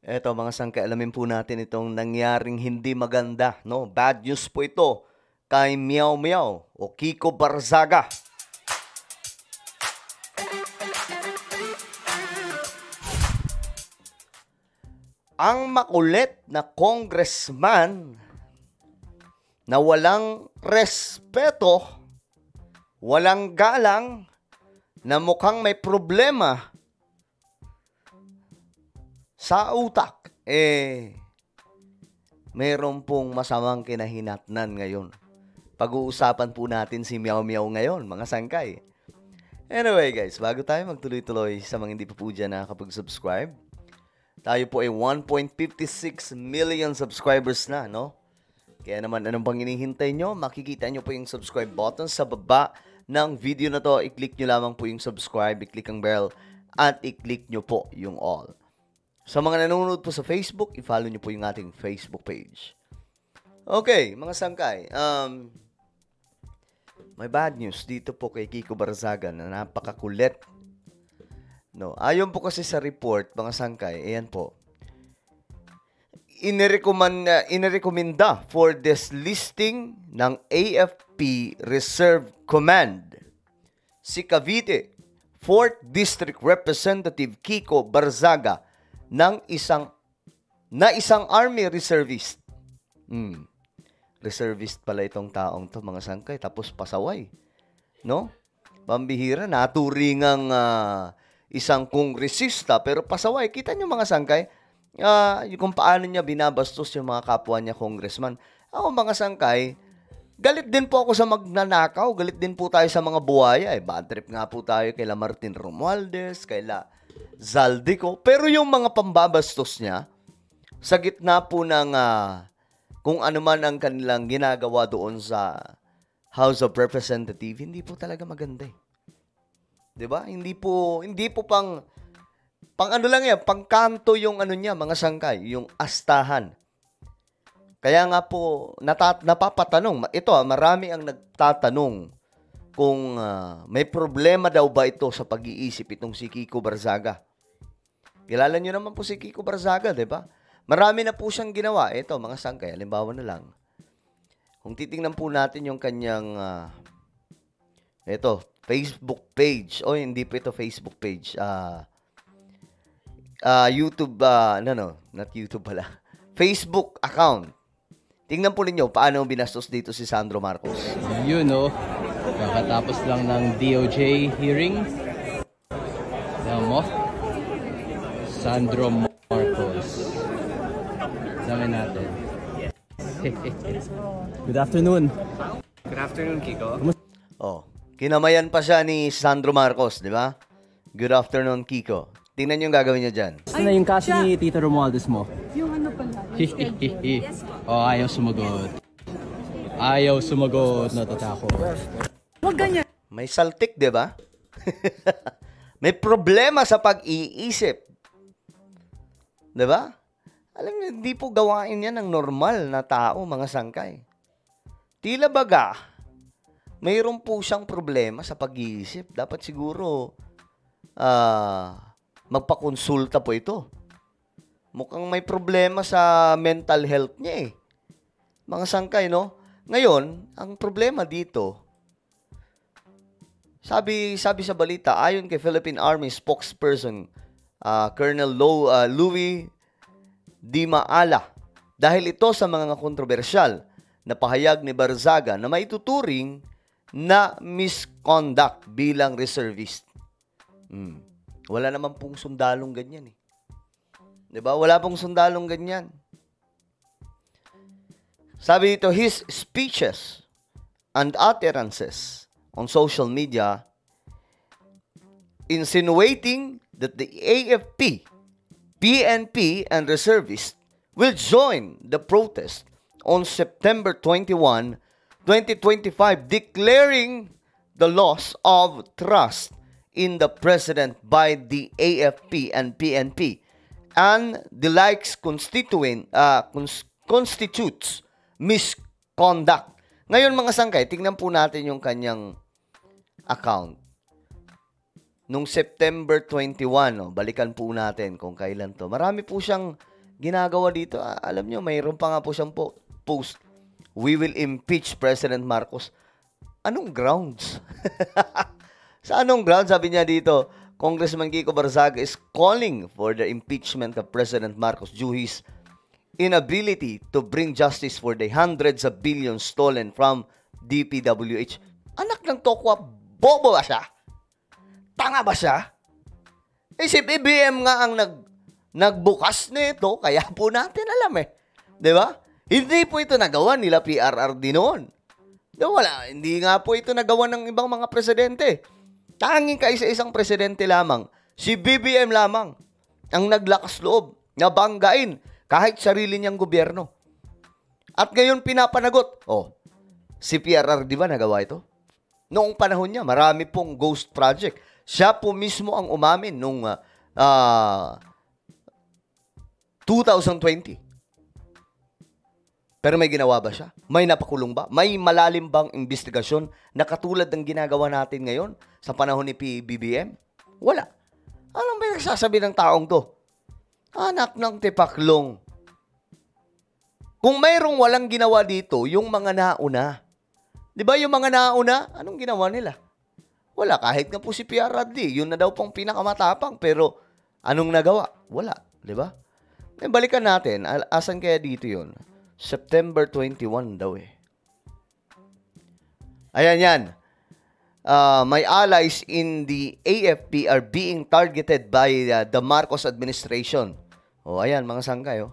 Eto mga sangkay, alamin po natin itong nangyaring hindi maganda, no? Bad news po ito kay Meow Meow o Kiko Barzaga. Ang makulit na congressman na walang respeto, walang galang, na mukhang may problema sa utak, mayroon pong masamang kinahinatnan ngayon. Pag-uusapan po natin si Meow Meow ngayon, mga sangkay. Anyway guys, bago tayo magtuloy-tuloy sa mga hindi pa po dyan nakakapag-subscribe, tayo po ay 1.56 million subscribers na, no? Kaya naman, anong bang hinihintay nyo? Makikita nyo po yung subscribe button sa baba ng video na to. I-click nyo lamang po yung subscribe, i-click ang bell, at i-click nyo po yung all. Sa mga nanonood po sa Facebook, i-follow nyo po yung ating Facebook page. Okay, mga sangkay. May bad news dito po kay Kiko Barzaga na napakakulit. No, ayon po kasi sa report, mga sangkay, ayan po. Inirekomenda for this listing ng AFP Reserve Command si Cavite 4th District Representative Kiko Barzaga ng isang Army Reservist. Reservist pala itong taong to, mga sangkay, tapos pasaway, no? Pambihira, naturingang isang kongresista pero pasaway. Kita nyo, mga sangkay, kung paano niya binabastos yung mga kapwa niya congressman. Ako, mga sangkay, galit din po ako sa magnanakaw, galit din po tayo sa mga buhaya. Bad trip nga po tayo kay Martin Romualdez, kay Zaldico. Pero yung mga pambabastos niya, sa gitna po ng kung ano man ang kanilang ginagawa doon sa House of Representatives, hindi po talaga maganda. 'Di ba? Hindi po pang ano lang yan, pangkanto yung ano niya, mga sangkay, yung astahan. Kaya nga po, napapatanong, ito marami ang nagtatanong kung may problema daw ba ito sa pag-iisip itong si Kiko Barzaga. Kilala nyo naman po si Kiko Barzaga, di ba? Marami na po siyang ginawa. Ito, mga sangkay, halimbawa na lang. Kung titingnan po natin yung kanyang, Facebook page. O, hindi po ito Facebook page. YouTube, not YouTube pala. Facebook account. Tingnan po ninyo paano binastos dito si Sandro Marcos. Yun, no? Kakatapos lang ng DOJ hearing. Alam mo? Sandro Marcos. Sabi natin. Good afternoon. Good afternoon, Kiko. Kinamayan pa siya ni Sandro Marcos, di ba? Good afternoon, Kiko. Tingnan yung gagawin niya dyan. Ano yung kaso ni Tito Romualdez mo? Yung ano pala? Ayaw sumagot. Ayaw sumagot. Natatakot. Huwag ganyan. May saltik, di ba? May problema sa pag-iisip. Di ba? Alam niyo, hindi po gawain yan ng normal na tao, mga sangkay. Tila baga, mayroon po siyang problema sa pag-iisip. Dapat siguro magpakonsulta po ito. Mukhang may problema sa mental health niya mga sangkay, no? Ngayon, ang problema dito, sabi sa balita, ayon kay Philippine Army spokesperson Colonel Louis Di Maala, dahil ito sa mga kontrobersyal na pahayag ni Barzaga na maituturing na misconduct bilang reservist. Wala naman pong sundalong ganyan. Diba? Wala pong sundalong ganyan. Sabi dito, his speeches and utterances on social media insinuating that the AFP, PNP, and reservists will join the protest on September 21, 2025, declaring the loss of trust in the president by the AFP and PNP and the likes constitutes misconduct. Ngayon, mga sangkay, tingnan po natin yung kanyang account. nung September 21, no, balikan po natin kung kailan to. Marami po siyang ginagawa dito. Alam nyo, mayroon pa nga po siyang post. We will impeach President Marcos. Anong grounds? Sa anong grounds? Sabi niya dito, Congressman Kiko Barzaga is calling for the impeachment of President Marcos due his inability to bring justice for the hundreds of billions stolen from DPWH. Anak ng tokwa, bobo ba siya? Tanga ba siya? Si BBM nga ang nagbukas nito, kaya po natin alam eh. Di ba? Hindi po ito nagawa nila PRRD noon. Wala, hindi nga po ito nagawa ng ibang mga presidente. Tanging kaisa-isang presidente lamang, si BBM lamang, ang naglakas loob na banggain kahit sarili niyang gobyerno. At ngayon pinapanagot, si PRRD ba nagawa ito? Noong panahon niya, marami pong ghost project. Siya po mismo ang umamin noong 2020. Pero may ginawa ba siya? May napakulong ba? May malalim bang investigasyon na katulad ng ginagawa natin ngayon sa panahon ni BBM? Wala. Anong may nagsasabi ng taong to? Anak ng tipaklong. Kung mayroong walang ginawa dito, yung mga nauna. Di ba yung mga nauna, anong ginawa nila? Wala, kahit nga po si PRRD, yun na daw pong pinakamatapang, pero anong nagawa? Wala, di ba? Balikan natin, asan kaya dito yun? September 21 daw eh. Ayan yan. My allies in the AFP are being targeted by the Marcos administration. Ayan, mga sangkay,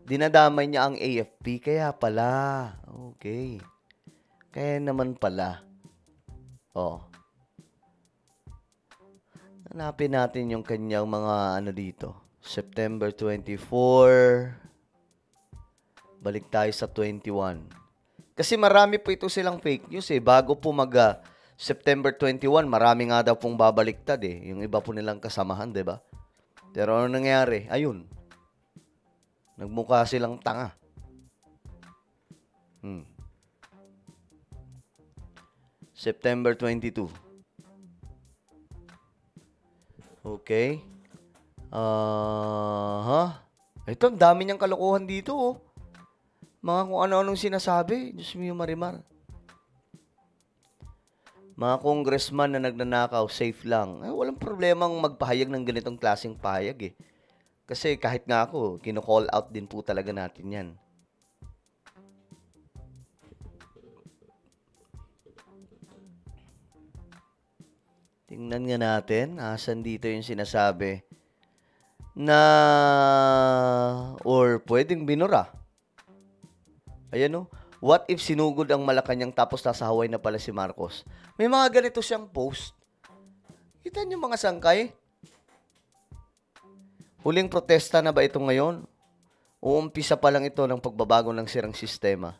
Dinadamay niya ang AFP, kaya pala. Okay. Kaya naman pala. Hanapin natin yung kanyang mga dito. September 24. Balik tayo sa 21. Kasi marami po ito silang fake news eh. Bago po September 21, marami nga daw pong babaliktad eh. Yung iba po nilang kasamahan, di ba? Pero ano nangyari? Ayun. Nagmukha silang tanga. September 22. Okay. Ito, ang dami niyang kalokohan dito, Mga kung ano-anong sinasabi. Diyos mo yung marimar. Mga congressman na nagnanakaw, safe lang. Walang problemang magpahayag ng ganitong klaseng pahayag, Kasi kahit nga ako, kino-call out din po talaga natin yan. Tingnan nga natin, asan dito yung sinasabi na or pwedeng binura. Ayan what if sinugod ang Malacanang tapos nasa Hawaii na pala si Marcos? May mga ganito siyang post. Kita niyo mga sangkay? Huling protesta na ba ito ngayon? Uumpisa pa lang ito ng pagbabago ng sirang sistema.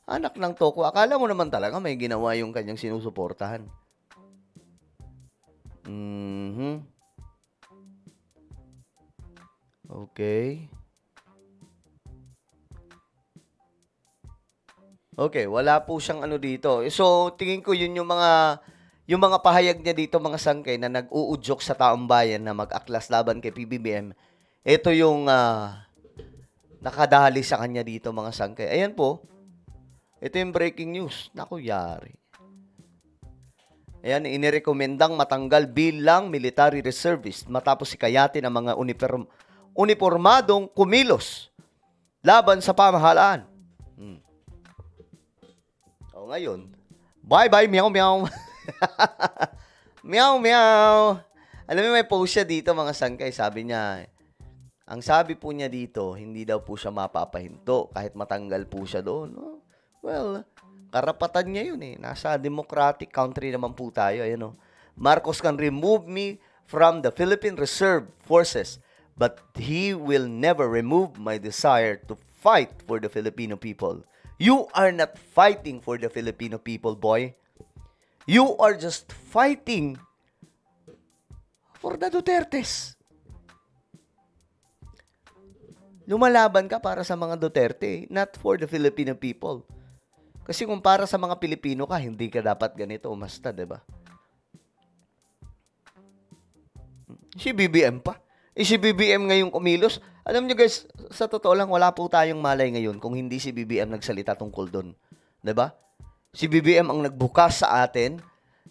Anak ng toko, akala mo naman talaga may ginawa yung kanyang sinusuportahan. Okay. Okay, wala po siyang dito. So, tingin ko yun yung mga pahayag niya dito, mga sangkay, na nag-uudyok sa taong bayan na mag-aklas laban kay PBBM. Ito yung nakadali sa kanya dito, mga sangkay. Ayan po. Ito yung breaking news. Naku, yari. Ayan, inirekomendang matanggal bilang military reservist matapos sikayatin ang mga uniformadong kumilos laban sa pamahalaan. Ngayon, bye-bye, meow-meow. Meow-meow. Alam mo, may post siya dito, mga sangkay. Sabi niya, ang sabi po niya dito, hindi daw po siya mapapahinto kahit matanggal po siya doon. Well, karapatan niya yun Nasa democratic country naman po tayo. Ayan, Marcos can remove me from the Philippine Reserve Forces, but he will never remove my desire to fight for the Filipino people. You are not fighting for the Filipino people, boy. You are just fighting for the Dutertes. Lumalaban ka para sa mga Duterte, not for the Filipino people. Kasi kung para sa mga Pilipino ka, hindi ka dapat ganito, umasta, di ba? Si BBM pa. Si BBM ngayong kumilos. Alam nyo guys, sa totoo lang, wala po tayong malay ngayon kung hindi si BBM nagsalita tungkol doon. Di ba? Si BBM ang nagbukas sa atin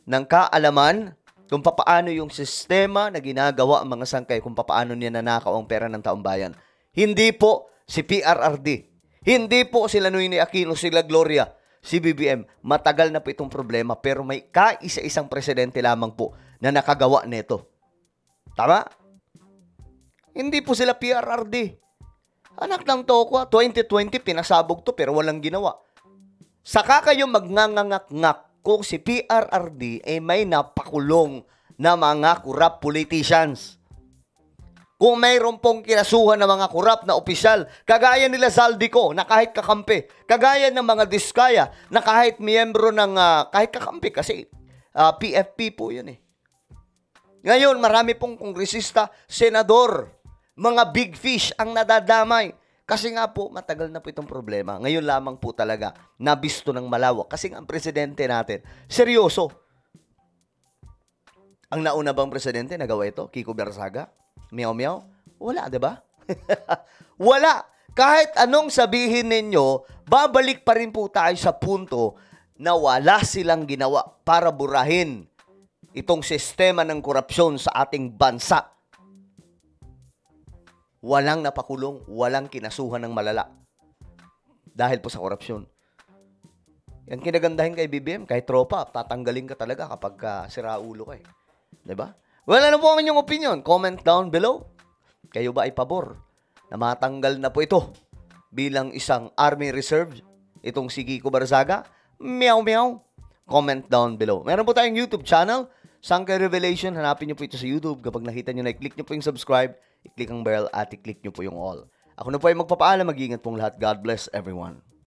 ng kaalaman kung papaano yung sistema na ginagawa ang mga sangkay, kung papaano niya nanakaw ang pera ng taong bayan. Hindi po si PRRD. Hindi po sila Noynoy Aquino, sila Gloria. Si BBM, matagal na po itong problema pero may kaisa-isang presidente lamang po na nakagawa nito. Tama? Hindi po sila PRRD. Anak ng toko, 2020 pinasabog to pero walang ginawa. Saka kayo magngangangak-ngak kung si PRRD ay may napakulong na mga corrupt politicians. Kung mayroon pong kinasuhan ng mga corrupt na opisyal, kagaya nila Zaldico na kahit kakampi, kagaya ng mga Diskaya na kahit miyembro ng kahit kakampi kasi PFP po yun eh. Ngayon, marami pong kongresista, senador, mga big fish ang nadadamay. Kasi nga po, matagal na po itong problema. Ngayon lamang po talaga, nabisto ng malawak. Kasi nga ang presidente natin, seryoso. Ang nauna bang presidente nagawa ito? Kiko Berzaga? Meow-meow? Wala, di ba? Wala. Kahit anong sabihin ninyo, babalik pa rin po tayo sa punto na wala silang ginawa para burahin itong sistema ng korupsyon sa ating bansa. Walang napakulong, walang kinasuhan ng malala. Dahil po sa korupsyon. Yan kinagandahin kay BBM, kahit tropa, tatanggalin ka talaga kapag sira ulo ka eh. Diba? Well, ano po ang inyong opinion? Comment down below. Kayo ba ay pabor na matanggal na po ito bilang isang Army Reserve? Itong si Kiko Barzaga? Meow meow. Comment down below. Meron po tayong YouTube channel, Sangkay Revelation. Hanapin nyo po ito sa YouTube. Kapag nakita nyo na, i-click nyo po yung subscribe, i-click ang bell at i-click nyo po yung all. Ako na po ay magpapaalam. Mag-iingat pong lahat. God bless everyone.